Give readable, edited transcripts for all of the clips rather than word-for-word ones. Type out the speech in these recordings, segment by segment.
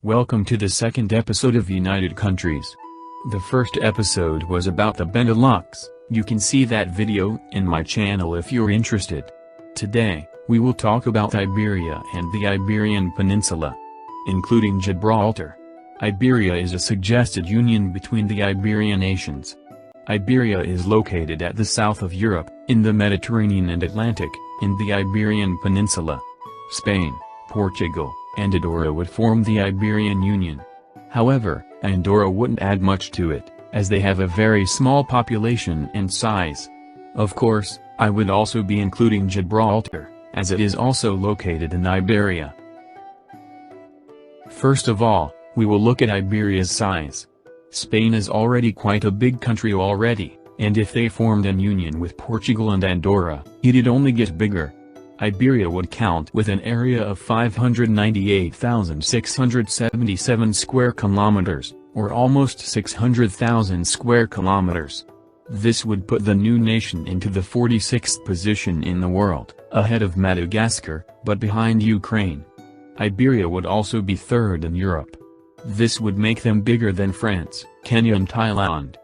Welcome to the second episode of United Countries. The first episode was about the Benelux. You can see that video in my channel if you're interested. Today, we will talk about Iberia and the Iberian Peninsula, including Gibraltar. Iberia is a suggested union between the Iberian nations. Iberia is located at the south of Europe, in the Mediterranean and Atlantic, in the Iberian Peninsula. Spain, Portugal, and Andorra would form the Iberian Union. However, Andorra wouldn't add much to it, as they have a very small population and size. Of course, I would also be including Gibraltar, as it is also located in Iberia. First of all, we will look at Iberia's size. Spain is already quite a big country already, and if they formed an union with Portugal and Andorra, it'd only get bigger. Iberia would count with an area of 598,677 square kilometers, or almost 600,000 square kilometers. This would put the new nation into the 46th position in the world, ahead of Madagascar, but behind Ukraine. Iberia would also be third in Europe. This would make them bigger than France, Kenya and Thailand.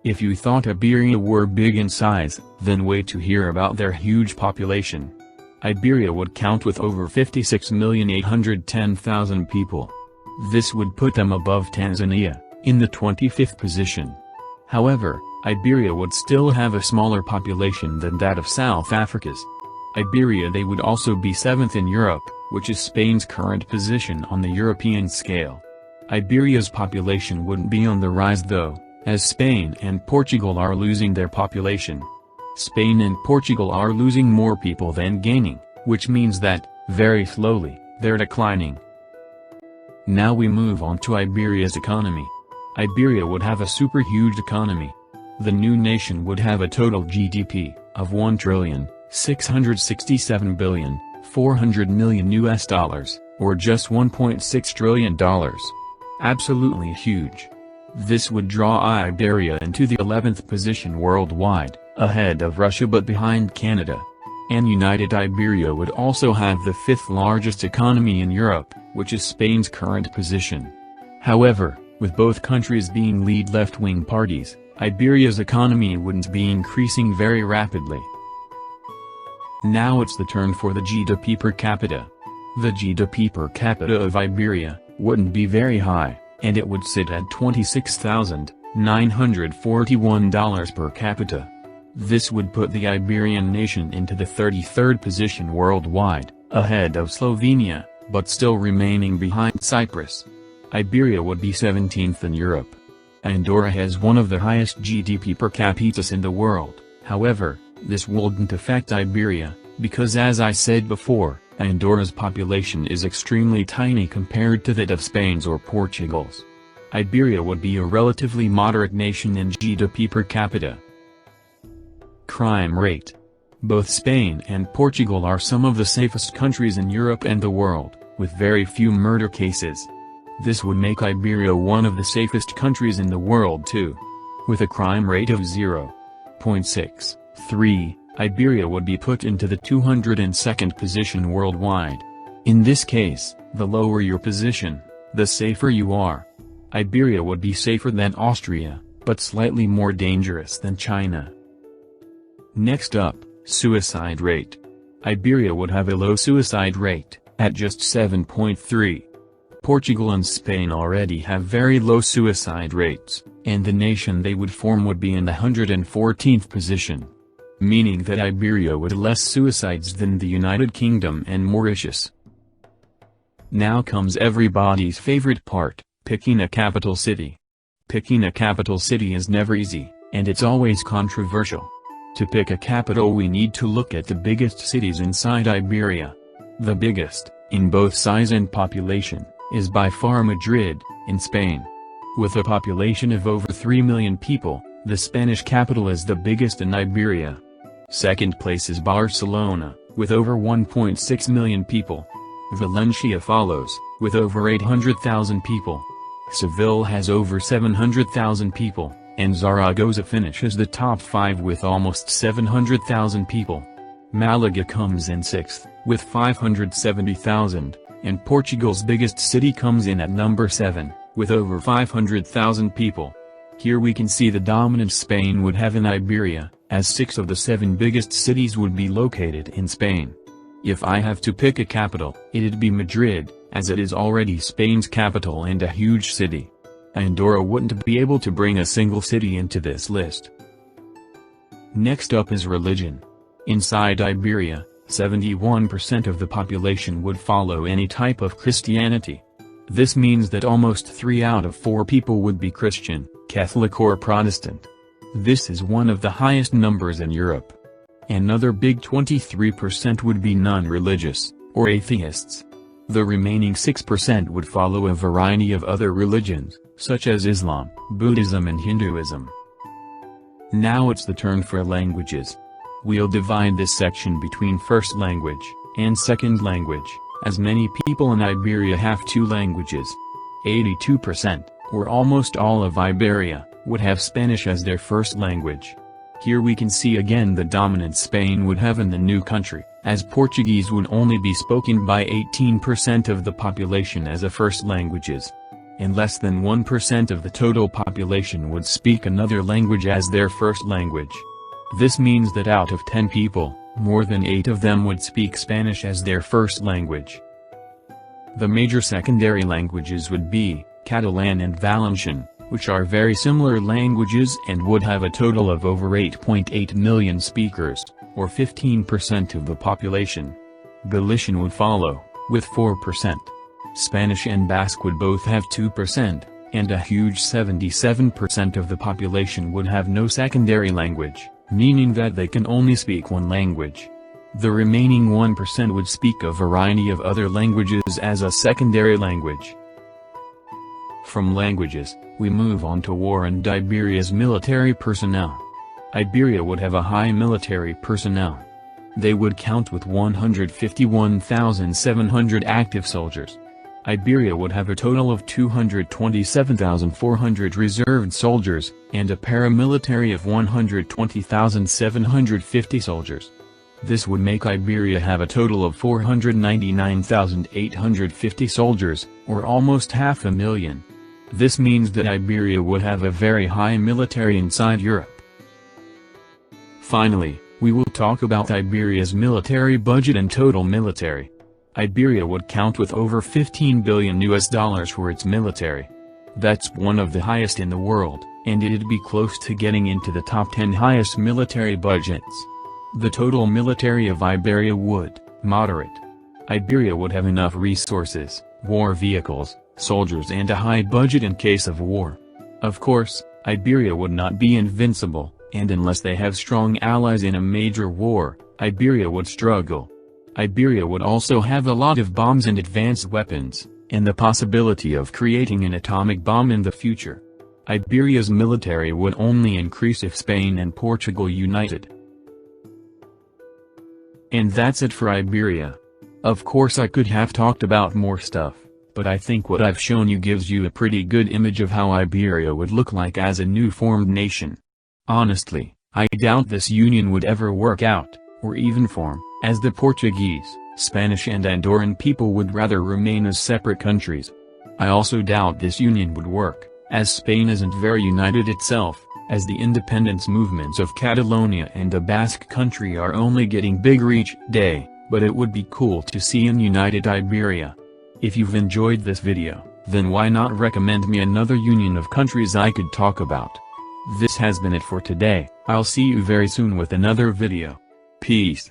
If you thought Iberia were big in size, then wait to hear about their huge population. Iberia would count with over 56,810,000 people. This would put them above Tanzania, in the 25th position. However, Iberia would still have a smaller population than that of South Africa's. Iberia they would also be 7th in Europe, which is Spain's current position on the European scale. Iberia's population wouldn't be on the rise though, as Spain and Portugal are losing their population. Spain and Portugal are losing more people than gaining, which means that, very slowly, they're declining. Now we move on to Iberia's economy. Iberia would have a super huge economy. The new nation would have a total GDP of $1,667,400,000,000 or just $1.6 trillion. Absolutely huge. This would draw Iberia into the 11th position worldwide, ahead of Russia but behind Canada. And United Iberia would also have the 5th largest economy in Europe, which is Spain's current position. However, with both countries being lead left-wing parties, Iberia's economy wouldn't be increasing very rapidly. Now it's the turn for the GDP per capita. The GDP per capita of Iberia wouldn't be very high, and it would sit at $26,941 per capita. This would put the Iberian nation into the 33rd position worldwide, ahead of Slovenia, but still remaining behind Cyprus. Iberia would be 17th in Europe. Andorra has one of the highest GDP per capita in the world. However, this wouldn't affect Iberia, because as I said before, Andorra's population is extremely tiny compared to that of Spain's or Portugal's. Iberia would be a relatively moderate nation in GDP per capita. Crime rate. Both Spain and Portugal are some of the safest countries in Europe and the world, with very few murder cases. This would make Iberia one of the safest countries in the world too. With a crime rate of 0.63, Iberia would be put into the 202nd position worldwide. In this case, the lower your position, the safer you are. Iberia would be safer than Austria, but slightly more dangerous than China. Next up, suicide rate. Iberia would have a low suicide rate, at just 7.3. Portugal and Spain already have very low suicide rates, and the nation they would form would be in the 114th position. Meaning that Iberia would have less suicides than the United Kingdom and Mauritius. Now comes everybody's favorite part, picking a capital city. Picking a capital city is never easy, and it's always controversial. To pick a capital we need to look at the biggest cities inside Iberia. The biggest, in both size and population, is by far Madrid, in Spain. With a population of over 3 million people, the Spanish capital is the biggest in Iberia. Second place is Barcelona, with over 1.6 million people. Valencia follows, with over 800,000 people. Seville has over 700,000 people, and Zaragoza finishes the top 5 with almost 700,000 people. Malaga comes in 6th, with 570,000, and Portugal's biggest city comes in at number 7, with over 500,000 people. Here we can see the dominance Spain would have in Iberia, as 6 of the 7 biggest cities would be located in Spain. If I have to pick a capital, it'd be Madrid, as it is already Spain's capital and a huge city. Andorra wouldn't be able to bring a single city into this list. Next up is religion. Inside Iberia, 71% of the population would follow any type of Christianity. This means that almost 3 out of 4 people would be Christian, Catholic or Protestant. This is one of the highest numbers in Europe. Another big 23% would be non-religious, or atheists. The remaining 6% would follow a variety of other religions, such as Islam, Buddhism and Hinduism. Now it's the turn for languages. We'll divide this section between first language and second language, as many people in Iberia have 2 languages. 82%, or almost all of Iberia, would have Spanish as their first language. Here we can see again the dominance Spain would have in the new country, as Portuguese would only be spoken by 18% of the population as a first languages. And less than 1% of the total population would speak another language as their first language. This means that out of 10 people, more than 8 of them would speak Spanish as their first language. The major secondary languages would be Catalan and Valencian, which are very similar languages and would have a total of over 8.8 million speakers, or 15% of the population. Galician would follow, with 4%. Spanish and Basque would both have 2%, and a huge 77% of the population would have no secondary language, meaning that they can only speak one language. The remaining 1% would speak a variety of other languages as a secondary language. From languages, we move on to war and Iberia's military personnel. Iberia would have a high military personnel. They would count with 151,700 active soldiers. Iberia would have a total of 227,400 reserved soldiers, and a paramilitary of 120,750 soldiers. This would make Iberia have a total of 499,850 soldiers, or almost 500,000. This means that Iberia would have a very high military inside Europe. Finally, we will talk about Iberia's military budget and total military. Iberia would count with over $15 billion for its military. That's one of the highest in the world, and it'd be close to getting into the top 10 highest military budgets. The total military of Iberia would, moderate. Iberia would have enough resources, war vehicles, soldiers and a high budget in case of war. Of course, Iberia would not be invincible, and unless they have strong allies in a major war, Iberia would struggle. Iberia would also have a lot of bombs and advanced weapons, and the possibility of creating an atomic bomb in the future. Iberia's military would only increase if Spain and Portugal united. And that's it for Iberia. Of course I could have talked about more stuff, but I think what I've shown you gives you a pretty good image of how Iberia would look like as a new formed nation. Honestly, I doubt this union would ever work out, or even form, as the Portuguese, Spanish and Andorran people would rather remain as separate countries. I also doubt this union would work, as Spain isn't very united itself, as the independence movements of Catalonia and the Basque country are only getting bigger each day, but it would be cool to see a united Iberia. If you've enjoyed this video, then why not recommend me another union of countries I could talk about. This has been it for today. I'll see you very soon with another video. Peace.